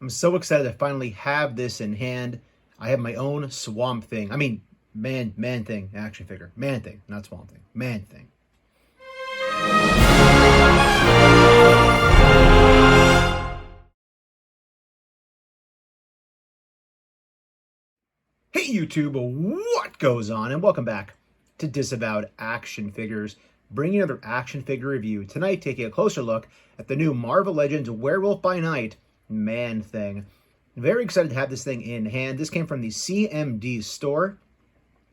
I'm so excited to finally have this in hand. I have my own Swamp Thing. I mean, Man-Thing action figure. Man-Thing, not Swamp Thing. Man-Thing. Hey YouTube, what goes on? And welcome back to Disavowed Action Figures, bringing another action figure review. Tonight, taking a closer look at the new Marvel Legends Werewolf by Night Man-Thing. Very excited to have this thing in hand. This came from the CMD store.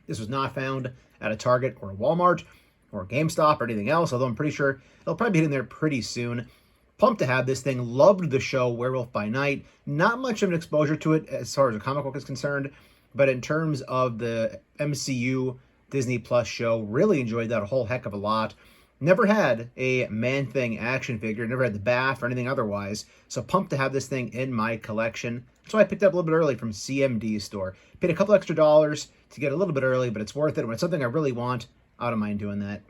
This was not found at a Target or a Walmart or a GameStop or anything else, although I'm pretty sure it'll probably be in there pretty soon. Pumped to have this thing. Loved the show Werewolf by Night. Not much of an exposure to it as far as a comic book is concerned, but in terms of the MCU Disney Plus show, really enjoyed that a whole heck of a lot. Never had a Man-Thing action figure, never had the BAF or anything otherwise, so pumped to have this thing in my collection. So I picked it up a little bit early from CMD store. Paid a couple extra dollars to get a little bit early, but it's worth it. When it's something I really want, I don't mind doing that.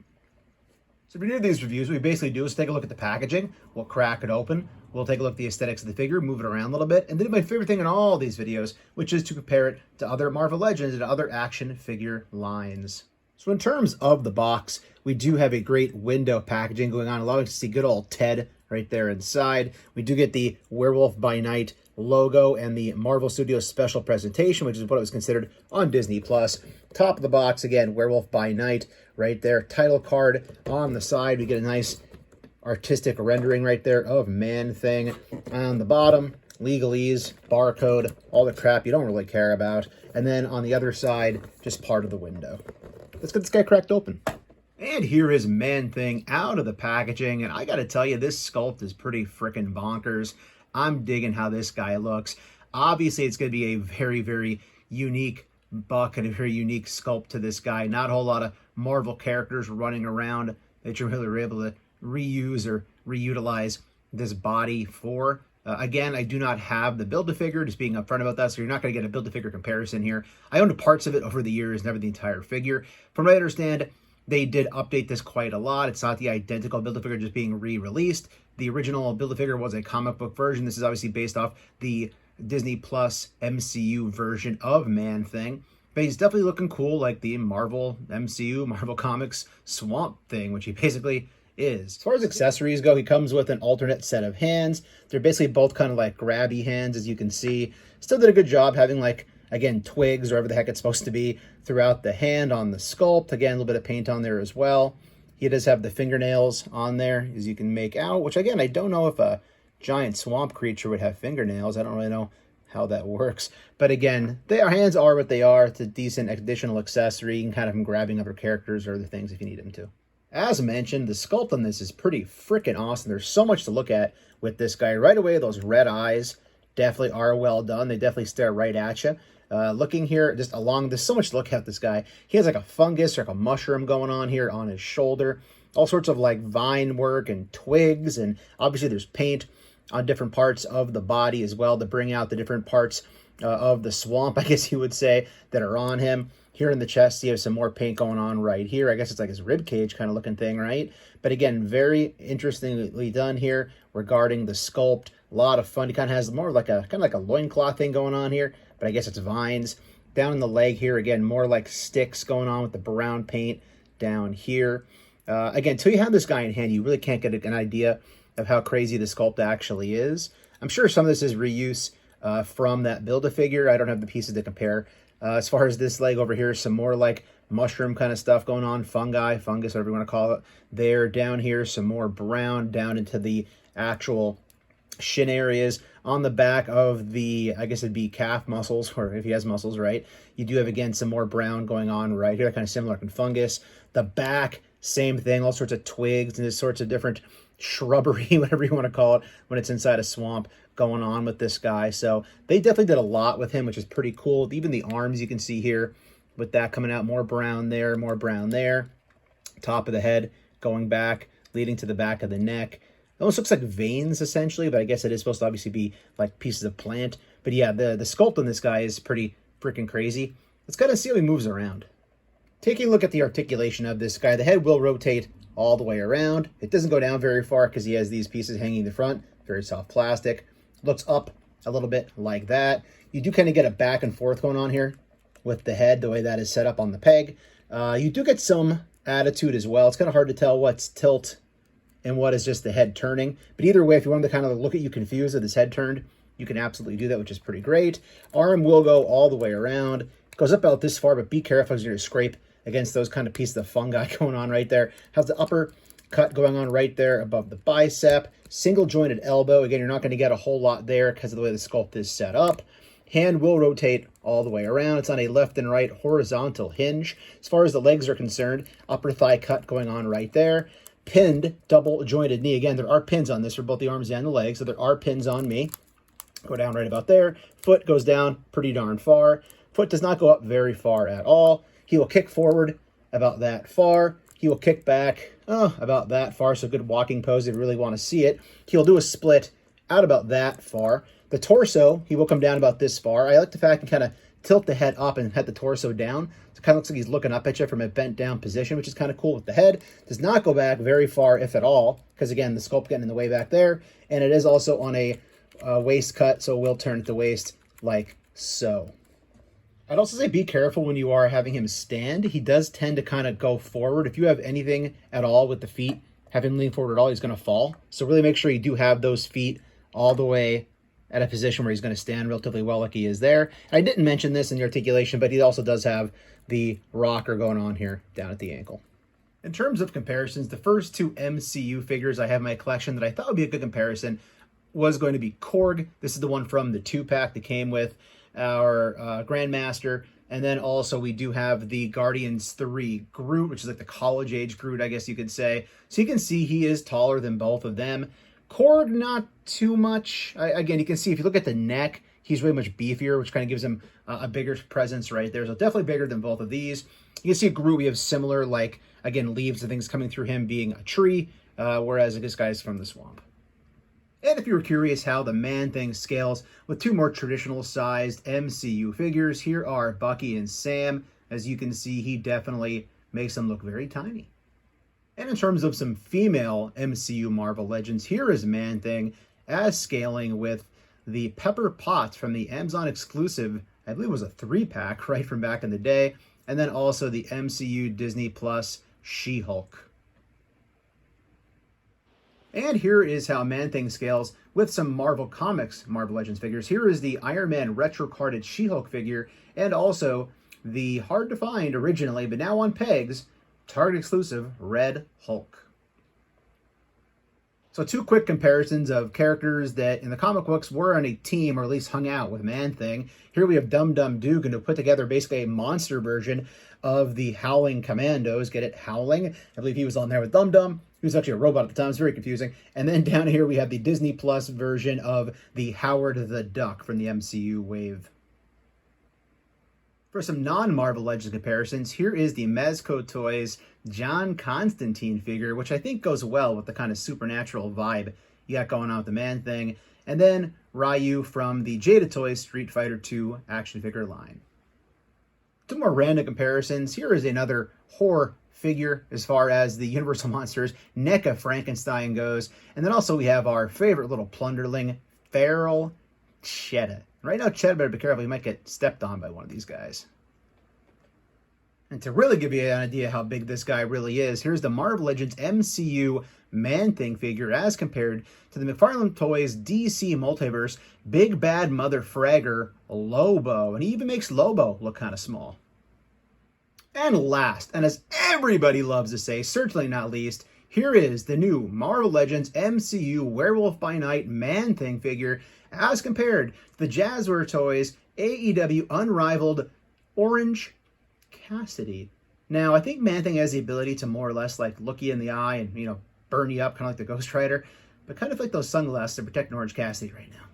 So if you're new to these reviews, what we basically do is take a look at the packaging, we'll crack it open, we'll take a look at the aesthetics of the figure, move it around a little bit, and then do my favorite thing in all these videos, which is to compare it to other Marvel Legends and other action figure lines. So in terms of the box, we do have a great window packaging going on, allowing us to see good old Ted right there inside. We do get the Werewolf by Night logo and the Marvel Studios special presentation, which is what it was considered on Disney Plus. Top of the box, again, Werewolf by Night right there. Title card on the side. We get a nice artistic rendering right there of Man-Thing. On the bottom, legalese, barcode, all the crap you don't really care about. And then on the other side, just part of the window. Let's get this guy cracked open. And here is Man-Thing out of the packaging. And I gotta tell you, this sculpt is pretty freaking bonkers. I'm digging how this guy looks. Obviously, it's gonna be a very, very unique buck and a very unique sculpt to this guy. Not a whole lot of Marvel characters running around that you really were able to reuse or reutilize this body for. Again, I do not have the Build-A-Figure, just being upfront about that, so you're not going to get a Build-A-Figure comparison here. I owned parts of it over the years, never the entire figure. From what I understand, they did update this quite a lot. It's not the identical Build-A-Figure just being re-released. The original Build-A-Figure was a comic book version. This is obviously based off the Disney Plus MCU version of Man-Thing. But he's definitely looking cool like the Marvel MCU, Marvel Comics Swamp Thing, which he basically is. As far as accessories go, he comes with an alternate set of hands. They're basically both kind of like grabby hands, as you can see. Still did a good job having, like, again, twigs or whatever the heck it's supposed to be throughout the hand on the sculpt. Again, a little bit of paint on there as well. He does have the fingernails on there, as you can make out, which, again, I don't know if a giant swamp creature would have fingernails. I don't really know how that works. But again, their hands are what they are. It's a decent additional accessory. You can kind of him grabbing other characters or other things if you need him to. As mentioned, the sculpt on this is pretty freaking awesome. There's so much to look at with this guy. Right away, those red eyes definitely are well done. They definitely stare right at you. Looking here, just along, there's so much to look at this guy. He has like a fungus or like a mushroom going on here on his shoulder. All sorts of like vine work and twigs. And obviously there's paint on different parts of the body as well to bring out the different parts of the swamp, I guess you would say, that are on him. Here in the chest, you have some more paint going on right here. I guess it's like his rib cage kind of looking thing, right? But again, very interestingly done here regarding the sculpt. A lot of fun. He kind of has more like a kind of like a loincloth thing going on here, but I guess it's vines. Down in the leg here, again, more like sticks going on with the brown paint down here. Again, until you have this guy in hand, you really can't get an idea of how crazy the sculpt actually is. I'm sure some of this is reuse from that Build-A-Figure. I don't have the pieces to compare. As far as this leg over here, some more like mushroom kind of stuff going on, fungus, whatever you want to call it. There, down here, some more brown down into the actual shin areas. On the back of the, I guess it'd be calf muscles, or if he has muscles, right? You do have, again, some more brown going on right here, kind of similar to fungus. The back, same thing, all sorts of twigs and all sorts of different shrubbery, whatever you want to call it, when it's inside a swamp going on with this guy. So they definitely did a lot with him, which is pretty cool. Even the arms you can see here with that coming out, more brown there, more brown there. Top of the head going back, leading to the back of the neck. It almost looks like veins essentially, but I guess it is supposed to obviously be like pieces of plant. But yeah, the sculpt on this guy is pretty freaking crazy. Let's kind of see how he moves around. Taking a look at the articulation of this guy, the head will rotate all the way around. It doesn't go down very far because he has these pieces hanging in the front, very soft plastic. Looks up a little bit like that. You do kind of get a back and forth going on here with the head, the way that is set up on the peg. You do get some attitude as well. It's kind of hard to tell what's tilt and what is just the head turning. But either way, if you want to kind of look at you confused with his head turned, you can absolutely do that, which is pretty great. Arm will go all the way around. It goes up about this far, but be careful because you're going to scrape against those kind of pieces of fungi going on right there. Has the upper cut going on right there above the bicep. Single jointed elbow. Again, you're not going to get a whole lot there because of the way the sculpt is set up. Hand will rotate all the way around. It's on a left and right horizontal hinge. As far as the legs are concerned, upper thigh cut going on right there. Pinned double jointed knee. Again, there are pins on this for both the arms and the legs, so there are pins on me. Go down right about there. Foot goes down pretty darn far. Foot does not go up very far at all. He will kick forward about that far. He will kick back about that far, so good walking pose if you really want to see it. He'll do a split out about that far. The torso, he will come down about this far. I like the fact he kind of tilt the head up and head the torso down. So it kind of looks like he's looking up at you from a bent down position, which is kind of cool with the head. Does not go back very far, if at all, because again, the sculpt getting in the way back there. And it is also on a waist cut, so it will turn at the waist like so. I'd also say be careful when you are having him stand. He does tend to kind of go forward. If you have anything at all with the feet, have him lean forward at all, he's going to fall. So really make sure you do have those feet all the way at a position where he's going to stand relatively well like he is there. I didn't mention this in the articulation, but he also does have the rocker going on here down at the ankle. In terms of comparisons, the first two MCU figures I have in my collection that I thought would be a good comparison was going to be Korg. This is the one from the 2-pack that came with our Grandmaster. And then also we do have the Guardians 3 Groot, which is like the college age Groot, I guess you could say. So you can see he is taller than both of them. Korg, not too much. Again, you can see if you look at the neck, he's way much beefier, which kind of gives him a bigger presence right there. So definitely bigger than both of these. You can see Groot, we have similar, like, again, leaves and things coming through him being a tree, whereas this guy's from the swamp. And if you were curious how the Man-Thing scales with two more traditional sized MCU figures, here are Bucky and Sam. As you can see, he definitely makes them look very tiny. And in terms of some female MCU Marvel Legends, here is Man-Thing as scaling with the Pepper Potts from the Amazon exclusive, I believe it was a 3-pack right from back in the day, and then also the MCU Disney Plus She-Hulk. And here is how Man-Thing scales with some Marvel Comics Marvel Legends figures. Here is the Iron Man retro-carded She-Hulk figure, and also the hard-to-find originally, but now on pegs, Target exclusive Red Hulk. So two quick comparisons of characters that in the comic books were on a team or at least hung out with Man-Thing. Here we have Dum Dum Dugan, who put together basically a monster version of the Howling Commandos. Get it? Howling. I believe he was on there with Dum Dum. He was actually a robot at the time. It's very confusing. And then down here we have the Disney Plus version of the Howard the Duck from the MCU wave. For some non-Marvel Legends comparisons, here is the Mezco Toys John Constantine figure, which I think goes well with the kind of supernatural vibe you got going on with the Man-Thing. And then Ryu from the Jada Toys Street Fighter 2 action figure line. Two more random comparisons. Here is another horror figure as far as the Universal Monsters NECA Frankenstein goes. And then also we have our favorite little plunderling, Feral Cheetah. Right now, Cheetah better be careful. You might get stepped on by one of these guys. And to really give you an idea how big this guy really is, here's the Marvel Legends MCU Man-Thing figure as compared to the McFarlane Toys DC Multiverse Big Bad Mother Fragger Lobo. And he even makes Lobo look kind of small. And last, and as everybody loves to say, certainly not least, here is the new Marvel Legends MCU Werewolf by Night Man-Thing figure as compared to the Jazzware Toys AEW Unrivaled Orange Cassidy. Now, I think Man-Thing has the ability to more or less like look you in the eye and, burn you up, kind of like the Ghost Rider, but kind of like those sunglasses to protect Orange Cassidy right now.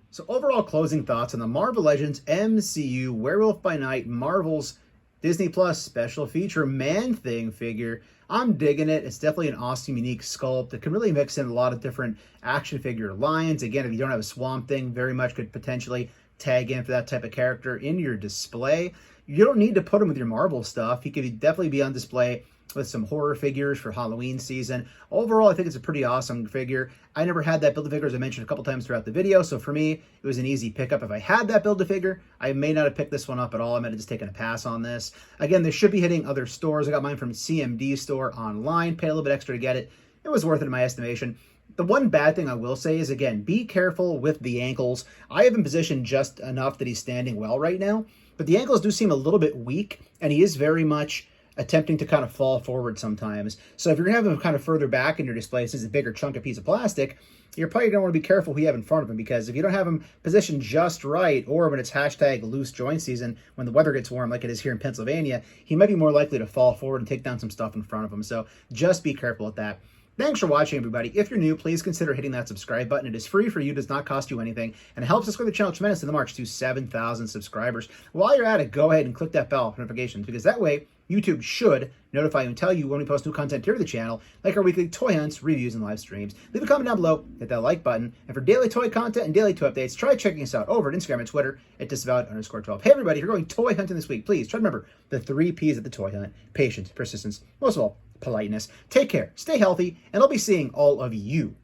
So overall closing thoughts on the Marvel Legends MCU Werewolf by Night Marvel's Disney Plus special feature Man-Thing figure. I'm digging it. It's definitely an awesome, unique sculpt that can really mix in a lot of different action figure lines. Again, if you don't have a Swamp Thing, very much could potentially tag in for that type of character in your display. You don't need to put him with your Marvel stuff. He could definitely be on display with some horror figures for Halloween season. Overall, I think it's a pretty awesome figure. I never had that Build-A-Figure, as I mentioned a couple times throughout the video, so for me, it was an easy pickup. If I had that Build-A-Figure, I may not have picked this one up at all. I might have just taken a pass on this. Again, this should be hitting other stores. I got mine from CMD store online, paid a little bit extra to get it. It was worth it in my estimation. The one bad thing I will say is, again, be careful with the ankles. I have him positioned just enough that he's standing well right now, but the ankles do seem a little bit weak, and he is very much attempting to kind of fall forward sometimes. So if you're going to have him kind of further back in your display, since it's a bigger chunk of piece of plastic, you're probably going to want to be careful who you have in front of him, because if you don't have him positioned just right, or when it's hashtag loose joint season, when the weather gets warm like it is here in Pennsylvania, he might be more likely to fall forward and take down some stuff in front of him. So just be careful with that. Thanks for watching, everybody. If you're new, please consider hitting that subscribe button. It is free for you, does not cost you anything, and it helps us grow the channel tremendously in the march to 7,000 subscribers. While you're at it, go ahead and click that bell for notifications, because that way YouTube should notify you and tell you when we post new content here to the channel, like our weekly toy hunts, reviews, and live streams. Leave a comment down below, hit that like button, and for daily toy content and daily toy updates, try checking us out over at Instagram and Twitter at Disavowed_12. Hey everybody, if you're going toy hunting this week, please try to remember the 3 P's of the toy hunt: patience, persistence, most of all, politeness. Take care, stay healthy, and I'll be seeing all of you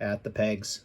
at the pegs.